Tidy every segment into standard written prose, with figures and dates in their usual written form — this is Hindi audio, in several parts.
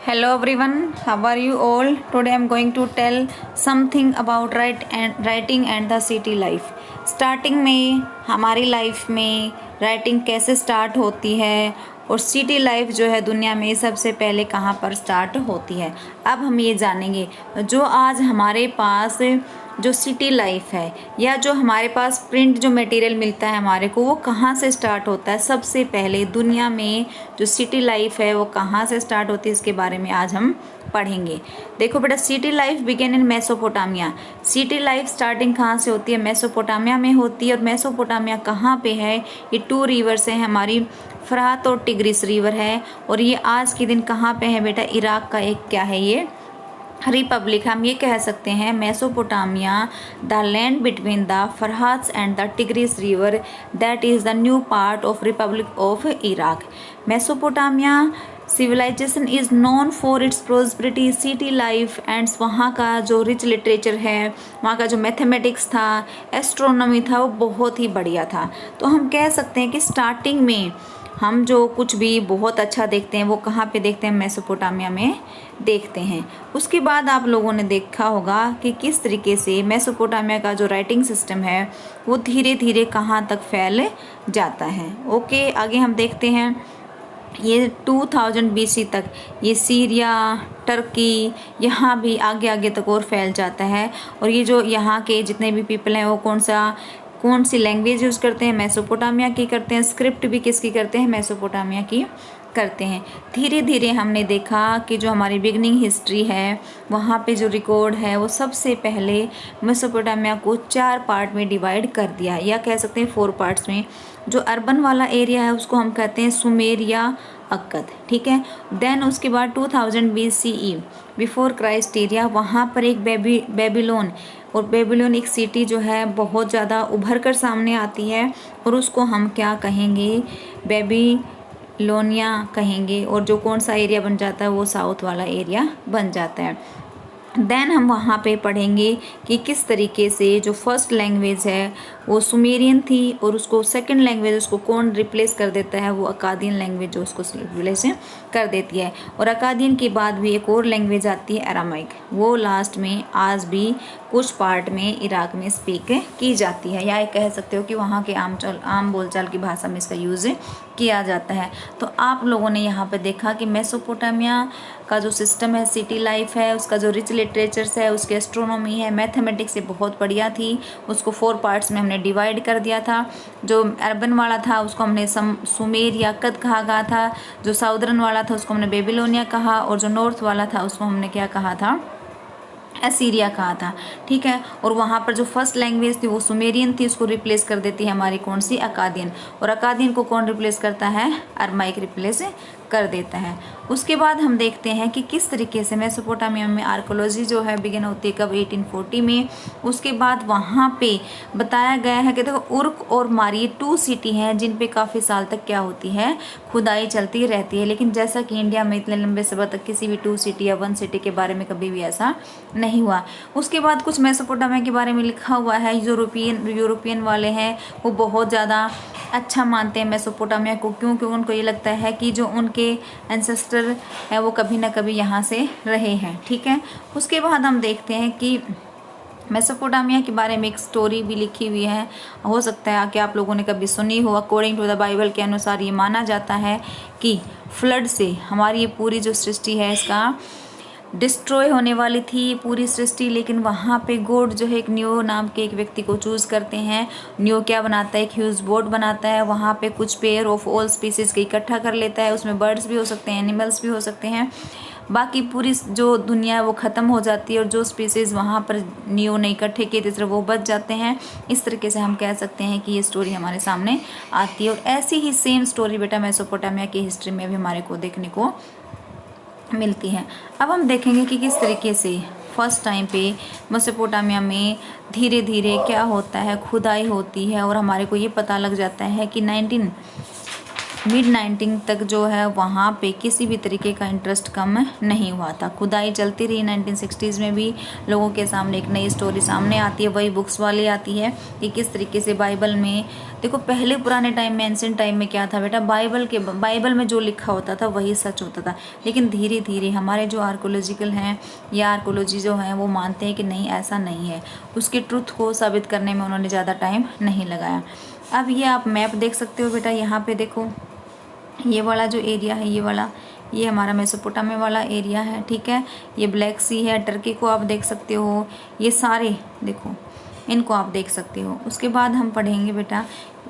Hello everyone, how are you all? Today I am going to tell something about writing and the city life. Starting में हमारी लाइफ में राइटिंग कैसे स्टार्ट होती है और सिटी लाइफ जो है दुनिया में सबसे पहले कहाँ पर स्टार्ट होती है, अब हम ये जानेंगे। जो आज हमारे पास जो सिटी लाइफ है या जो हमारे पास प्रिंट जो मटेरियल मिलता है हमारे को, वो कहाँ से स्टार्ट होता है। सबसे पहले दुनिया में जो सिटी लाइफ है वो कहाँ से स्टार्ट होती है, इसके बारे में आज हम पढ़ेंगे। देखो बेटा, city life began in Mesopotamia. City life starting कहाँ से होती है? मेसोपोटामिया में होती है। और मेसोपोटामिया कहाँ पे है? ये 2 रिवर्स हैं हमारी, फरात और टिग्रिस रिवर है। और ये आज के दिन कहाँ पे है बेटा? इराक का एक क्या है ये रिपब्लिक। हम ये कह सकते हैं Mesopotamia the land between the Euphrates and the Tigris river, that is the new part of Republic of Iraq. Mesopotamia civilization is known for its prosperity, city life and वहाँ का जो रिच लिटरेचर है, वहाँ का जो मैथमेटिक्स था, एस्ट्रोनॉमी था, वो बहुत ही बढ़िया था। तो हम कह सकते हैं कि स्टार्टिंग में हम जो कुछ भी बहुत अच्छा देखते हैं वो कहाँ पे देखते हैं? मेसोपोटामिया में देखते हैं। उसके बाद आप लोगों ने देखा होगा कि किस तरीके से मेसोपोटामिया का जो राइटिंग सिस्टम है वो धीरे धीरे कहाँ तक फैल जाता है। ओके, आगे हम देखते हैं। ये 2000 BC तक ये सीरिया, टर्की, यहाँ भी आगे आगे तक और फैल जाता है। और ये जो यहाँ के जितने भी पीपल हैं वो कौन सी लैंग्वेज यूज़ करते हैं? मेसोपोटामिया की करते हैं। स्क्रिप्ट भी किसकी करते हैं? मेसोपोटामिया की करते हैं। धीरे धीरे हमने देखा कि जो हमारी बिगनिंग हिस्ट्री है वहाँ पे जो रिकॉर्ड है वो सबसे पहले मेसोपोटामिया को 4 पार्ट में डिवाइड कर दिया, या कह सकते हैं 4 पार्ट्स में। जो अर्बन वाला एरिया है उसको हम कहते हैं सुमेरिया अक्कद, ठीक है। देन उसके बाद 2000 BCE बिफोर क्राइस्ट एरिया, वहाँ पर एक बेबीलोन, और बेबीलोन एक सिटी जो है बहुत ज़्यादा उभर कर सामने आती है और उसको हम क्या कहेंगे? बेबीलोनिया कहेंगे। और जो कौन सा एरिया बन जाता है वो साउथ वाला एरिया बन जाता है। देन हम वहाँ पे पढ़ेंगे कि किस तरीके से जो फर्स्ट लैंग्वेज है वो सुमेरियन थी और उसको सेकंड लैंग्वेज उसको कौन रिप्लेस कर देता है? वो अकादियन लैंग्वेज जो उसको रिप्लेस कर देती है। और अकादियन के बाद भी एक और लैंग्वेज आती है अरामाइक, वो लास्ट में आज भी कुछ पार्ट में इराक में स्पीक की जाती है, या कह सकते हो कि वहाँ के आम बोलचाल की भाषा में इसका यूज़ किया जाता है। तो आप लोगों ने यहाँ पे देखा कि मेसोपोटामिया का जो सिस्टम है, सिटी लाइफ है, उसका जो रिच लिटरेचर्स है, उसकी एस्ट्रोनॉमी है, मैथमेटिक्स से बहुत बढ़िया थी। उसको 4 पार्ट्स में हमने डिवाइड कर दिया था। जो अर्बन वाला था उसको हमने सुमेर या अक्कद कहा गया था। जो साउदर्न वाला था उसको हमने बेबीलोनिया कहा, और जो नॉर्थ वाला था उसको हमने क्या कहा था? असीरिया कहा था, ठीक है। और वहाँ पर जो फर्स्ट लैंग्वेज थी वो सुमेरियन थी, उसको रिप्लेस कर देती है हमारी कौन सी? अकादियन। और अकादियन को कौन रिप्लेस करता है? अरमाइक रिप्लेस कर देता है। उसके बाद हम देखते हैं कि किस तरीके से मेसोपोटामिया में आर्कोलॉजी जो है बिगिन होती है कब? 1840 में। उसके बाद वहाँ पे बताया गया है कि देखो उर्क और मारी 2 सिटी हैं जिन पे काफ़ी साल तक क्या होती है? खुदाई चलती रहती है। लेकिन जैसा कि इंडिया में इतने लंबे समय तक किसी भी 2 सिटी या 1 सिटी के बारे में कभी भी ऐसा नहीं हुआ। उसके बाद कुछ मेसोपोटामिया के बारे में लिखा हुआ है, यूरोपियन वाले हैं वो बहुत ज़्यादा अच्छा मानते हैं मेसोपोटामिया को, क्योंकि उनको ये लगता है कि जो उनके एंसेस्टर है वो कभी ना कभी यहाँ से रहे हैं, ठीक है। उसके बाद हम देखते हैं कि मेसोपोटामिया के बारे में एक स्टोरी भी लिखी हुई है, हो सकता है कि आप लोगों ने कभी सुनी हो। अकॉर्डिंग टू द बाइबल के अनुसार ये माना जाता है कि फ्लड से हमारी ये पूरी जो सृष्टि है इसका डिस्ट्रॉय होने वाली थी पूरी सृष्टि। लेकिन वहाँ पे गॉड जो है एक न्यू नाम के एक व्यक्ति को चूज़ करते हैं। न्यू क्या बनाता है? एक ह्यूज बोट बनाता है। वहाँ पे कुछ पेयर ऑफ ऑल स्पीसीज़ के इकट्ठा कर लेता है। उसमें बर्ड्स भी हो सकते हैं, एनिमल्स भी हो सकते हैं। बाकी पूरी जो दुनिया है वो ख़त्म हो जाती है और जो स्पीसीज़ वहाँ पर न्यू ने इकट्ठे किए थे वो बच जाते हैं। इस तरीके से हम कह सकते हैं कि ये स्टोरी हमारे सामने आती है। और ऐसी ही सेम स्टोरी बेटा मेसोपोटामिया की हिस्ट्री में भी हमारे को देखने को मिलती है। अब हम देखेंगे कि किस तरीके से फर्स्ट टाइम पे मेसोपोटामिया में धीरे धीरे क्या होता है? खुदाई होती है और हमारे को ये पता लग जाता है कि मिड 19 तक जो है वहाँ पे किसी भी तरीके का इंटरेस्ट कम नहीं हुआ था। खुदाई चलती रही 1960s में भी, लोगों के सामने एक नई स्टोरी सामने आती है, वही बुक्स वाली आती है कि किस तरीके से बाइबल में, देखो पहले पुराने टाइम में, एंशिएंट टाइम में क्या था बेटा, बाइबल में जो लिखा होता था वही सच होता था। लेकिन धीरे धीरे हमारे जो आर्कोलॉजिकल हैं या आर्कोलॉजी जो है वो मानते हैं कि नहीं, ऐसा नहीं है। उसके ट्रुथ को साबित करने में उन्होंने ज़्यादा टाइम नहीं लगाया। अब ये आप मैप देख सकते हो बेटा, यहाँ पे देखो ये वाला जो एरिया है, ये हमारा मेसोपोटामिया वाला एरिया है, ठीक है। ये ब्लैक सी है, टर्की को आप देख सकते हो, ये सारे देखो इनको आप देख सकते हो। उसके बाद हम पढ़ेंगे बेटा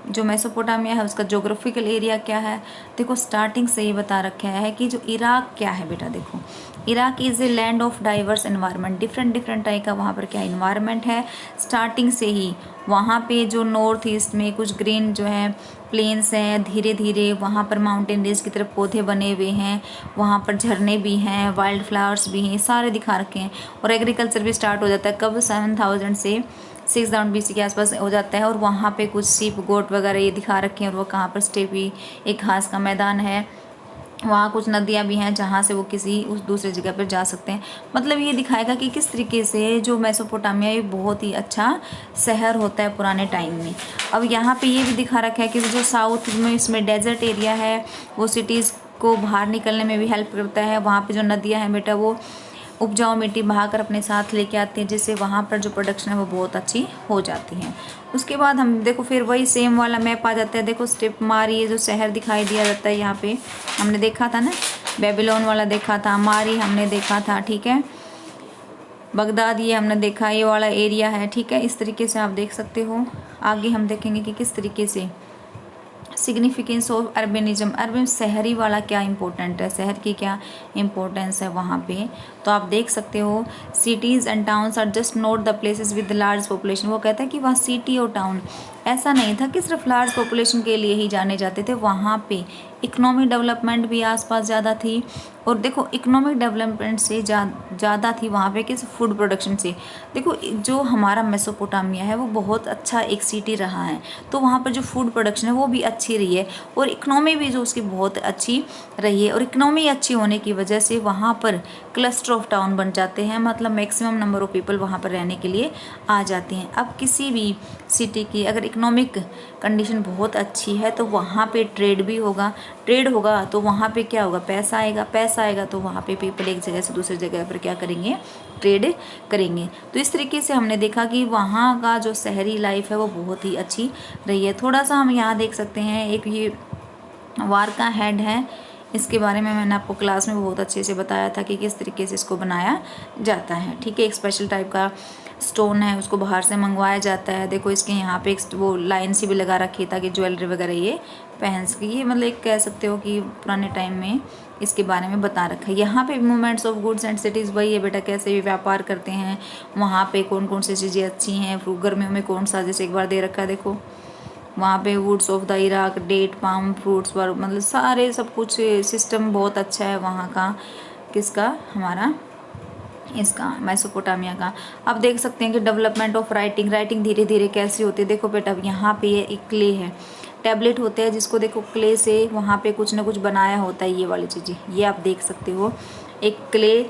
जो मेसोपोटामिया है उसका ज्योग्राफिकल एरिया क्या है। देखो स्टार्टिंग से ये बता रखा है कि जो इराक क्या है बेटा, देखो Iraq is a land of diverse environment, different type का वहाँ पर क्या इन्वायरमेंट है। स्टार्टिंग से ही वहाँ पे जो नॉर्थ ईस्ट में कुछ ग्रीन जो है प्लेन्स हैं, धीरे धीरे वहाँ पर माउंटेन रेंज की तरफ पौधे बने हुए हैं, वहाँ पर झरने भी हैं, वाइल्ड फ्लावर्स भी हैं, सारे दिखा रखे हैं। और एग्रीकल्चर भी स्टार्ट हो जाता है कब, 7000 से 6000 BC के आसपास हो जाता है। और वहाँ पे कुछ सीप गोट वगैरह ये दिखा रखे हैं, और वो कहाँ पर स्टेपी एक घास का मैदान है, वहाँ कुछ नदियाँ भी हैं जहाँ से वो किसी उस दूसरी जगह पर जा सकते हैं। मतलब ये दिखाएगा कि किस तरीके से जो मेसोपोटामिया ये बहुत ही अच्छा शहर होता है पुराने टाइम में। अब यहाँ पे ये भी दिखा रखा है कि जो साउथ में इसमें डेजर्ट एरिया है वो सिटीज़ को बाहर निकलने में भी हेल्प करता है। वहाँ पे जो नदियाँ हैं बेटा वो उपजाऊ मिट्टी बहाकर अपने साथ लेके आती हैं, जिससे वहाँ पर जो प्रोडक्शन है वो बहुत अच्छी हो जाती है। उसके बाद हम देखो फिर वही सेम वाला मैप आ जाता है। देखो स्ट्रिप मारी ये जो शहर दिखाई दिया जाता है, यहाँ पे हमने देखा था ना, बेबीलोन वाला देखा था, मारी हमने देखा था, ठीक है, बगदाद ये हमने देखा, ये वाला एरिया है, ठीक है। इस तरीके से आप देख सकते हो। आगे हम देखेंगे कि किस तरीके से सिग्निफिकेंस ऑफ अर्बनिज्म, अर्बन शहरी वाला क्या इंपॉर्टेंट है, शहर की क्या इंपॉर्टेंस है वहाँ पे। तो आप देख सकते हो cities and towns are just not the places with large population. वो कहता है कि वहाँ सिटी और टाउन ऐसा नहीं था कि सिर्फ लार्ज पॉपुलेशन के लिए ही जाने जाते थे, वहाँ पे इकोनॉमिक डेवलपमेंट भी आसपास ज़्यादा थी। और देखो इकोनॉमिक डेवलपमेंट से ज़्यादा थी वहाँ पे किस, फूड प्रोडक्शन से। देखो जो हमारा मेसोपोटामिया है वो बहुत अच्छा एक सिटी रहा है, तो वहाँ पर जो फूड प्रोडक्शन है वो भी अच्छी रही है, और इकोनॉमी भी जो उसकी बहुत अच्छी रही है। और इकोनॉमी अच्छी होने की वजह से वहाँ पर क्लस्टर ऑफ टाउन बन जाते हैं, मतलब मैक्सिमम नंबर ऑफ पीपल वहाँ पर रहने के लिए आ जाते हैं। अब किसी भी सिटी की अगर इकोनॉमिक कंडीशन बहुत अच्छी है तो वहाँ पे ट्रेड भी होगा, ट्रेड होगा तो वहाँ पे क्या होगा, पैसा आएगा, पैसा आएगा तो वहाँ पे पीपल एक जगह से दूसरी जगह पर क्या करेंगे, ट्रेड करेंगे। तो इस तरीके से हमने देखा कि वहाँ का जो शहरी लाइफ है वो बहुत ही अच्छी रही है। थोड़ा सा हम यहाँ देख सकते हैं, एक ये वार का हेड है, इसके बारे में मैंने आपको क्लास में बहुत अच्छे से बताया था कि किस तरीके से इसको बनाया जाता है, ठीक है। एक स्पेशल टाइप का स्टोन है, उसको बाहर से मंगवाया जाता है। देखो इसके यहाँ पे एक वो लाइन सी भी लगा रखी है ताकि ज्वेलरी वगैरह ये पहन सके। ये मतलब एक कह सकते हो कि पुराने टाइम में इसके बारे में बता रखा है। यहाँ पे movements of goods and cities वही है बेटा, कैसे भी व्यापार करते हैं, वहाँ पे कौन कौन सी चीज़ें अच्छी हैं, गर्मियों में कौन सा, जैसे एक बार दे रखा है देखो वहाँ पे woods of the Iraq, date, palm fruits पर, मतलब सारे सब कुछ सिस्टम बहुत अच्छा है वहाँ का, किसका, हमारा इसका मेसोपोटामिया का। अब देख सकते हैं कि डेवलपमेंट ऑफ राइटिंग धीरे धीरे कैसी होती है। देखो बेटा यहाँ पे ये एक क्ले है, टैबलेट होते हैं जिसको देखो क्ले से वहाँ पे कुछ ना कुछ बनाया होता है, ये वाली चीज़ें ये आप देख सकते हो। एक क्ले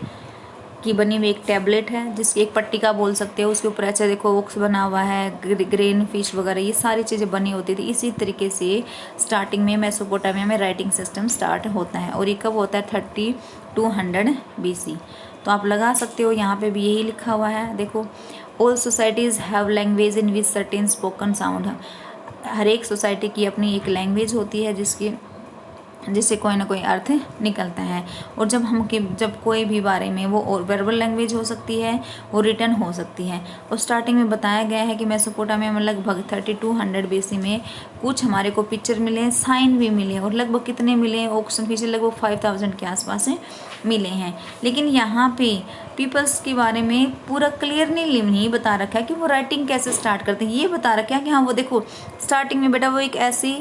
की बनी हुई एक टैबलेट है जिसकी एक पट्टिका बोल सकते हो, उसके ऊपर अच्छा देखो ऑक्स बना हुआ है, ग्रेन फिश वगैरह ये सारी चीज़ें बनी होती थी। इसी तरीके से स्टार्टिंग में मेसोपोटामिया में राइटिंग सिस्टम स्टार्ट होता है, और ये कब होता है 3200 BC। तो आप लगा सकते हो, यहाँ पे भी यही लिखा हुआ है। देखो all societies have language in which certain spoken sound, हर एक सोसाइटी की अपनी एक लैंग्वेज होती है जिससे कोई ना कोई अर्थ निकलता है। और जब कोई भी बारे में वो और वर्बल लैंग्वेज हो सकती है, वो रिटर्न हो सकती है। और स्टार्टिंग में बताया गया है कि मेसोपोटामिया में लगभग 3200 BC में कुछ हमारे को पिक्चर मिले हैं, साइन भी मिले हैं, और लगभग कितने मिले हैं, ऑक्शन फीचर लगभग 5000 के आसपास मिले हैं। लेकिन यहाँ पे पीपल्स के बारे में पूरा क्लियर नहीं बता रखा है कि वो राइटिंग कैसे स्टार्ट करते हैं। ये बता रखा है कि हाँ वो देखो स्टार्टिंग में बेटा वो एक ऐसी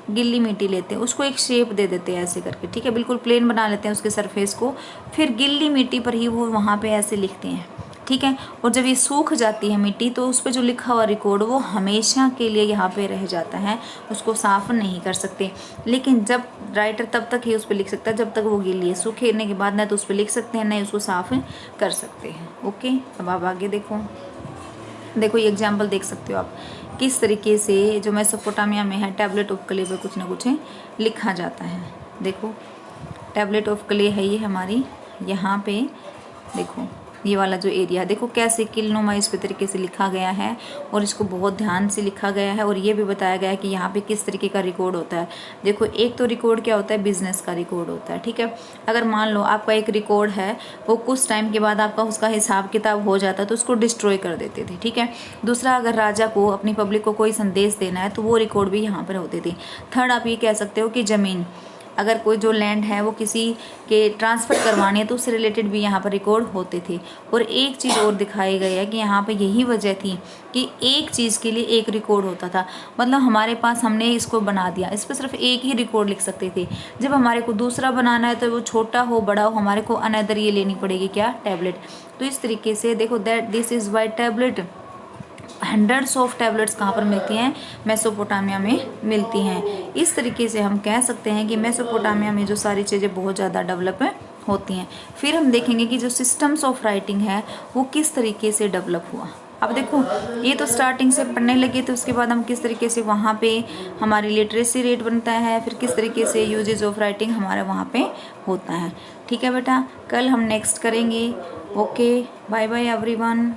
गिल्ली मिट्टी लेते हैं, उसको एक शेप दे देते हैं ऐसे करके, ठीक है, बिल्कुल प्लेन बना लेते हैं उसके सरफेस को, फिर गिल्ली मिट्टी पर ही वो वहाँ पे ऐसे लिखते हैं, ठीक है। और जब ये सूख जाती है मिट्टी तो उस पर जो लिखा हुआ रिकॉर्ड वो हमेशा के लिए यहाँ पे रह जाता है, उसको साफ़ नहीं कर सकते। लेकिन जब राइटर तब तक ही उस पर लिख सकता है जब तक वो गीली है, सूखने के बाद ना तो उस पर लिख सकते हैं ना उसको साफ़ कर सकते हैं। ओके, अब आप आगे देखो ये एग्जाम्पल देख सकते हो आप किस तरीके से जो मेसोपोटामिया में है टैबलेट ऑफ क्ले पर कुछ ना कुछ लिखा जाता है। देखो टैबलेट ऑफ क्ले है ये हमारी, यहाँ पे देखो ये वाला जो एरिया देखो कैसे किलनुमा इस तरीके से लिखा गया है और इसको बहुत ध्यान से लिखा गया है। और ये भी बताया गया है कि यहाँ पे किस तरीके का रिकॉर्ड होता है। देखो एक तो रिकॉर्ड क्या होता है, बिजनेस का रिकॉर्ड होता है, ठीक है। अगर मान लो आपका एक रिकॉर्ड है, वो कुछ टाइम के बाद आपका उसका हिसाब किताब हो जाता है तो उसको डिस्ट्रॉय कर देते थे, ठीक है। दूसरा, अगर राजा को अपनी पब्लिक को कोई संदेश देना है तो वो रिकॉर्ड भी यहाँ पर होते थे। थर्ड, आप ये कह सकते हो कि ज़मीन, अगर कोई जो लैंड है वो किसी के ट्रांसफ़र करवानी है तो उससे रिलेटेड भी यहाँ पर रिकॉर्ड होते थे। और एक चीज़ और दिखाई गई है कि यहाँ पर यही वजह थी कि एक चीज़ के लिए एक रिकॉर्ड होता था। मतलब हमारे पास हमने इसको बना दिया, इस पर सिर्फ एक ही रिकॉर्ड लिख सकते थे। जब हमारे को दूसरा बनाना है तो वो छोटा हो बड़ा हो, हमारे को अनदर ये लेनी पड़ेगी क्या, टैबलेट। तो इस तरीके से देखो that this is why tablet. Hundreds of tablets कहाँ पर मिलती हैं, मेसोपोटामिया में मिलती हैं। इस तरीके से हम कह सकते हैं कि मेसोपोटामिया में जो सारी चीज़ें बहुत ज़्यादा डेवलप होती हैं। फिर हम देखेंगे कि जो सिस्टम्स ऑफ राइटिंग है वो किस तरीके से डेवलप हुआ। अब देखो ये तो स्टार्टिंग से पढ़ने लगे तो उसके बाद हम किस तरीके से वहाँ पे हमारी लिटरेसी रेट बनता है, फिर किस तरीके से यूजेज ऑफ राइटिंग हमारा वहाँ पे होता है। ठीक है बेटा, कल हम नेक्स्ट करेंगे। Okay, bye bye everyone.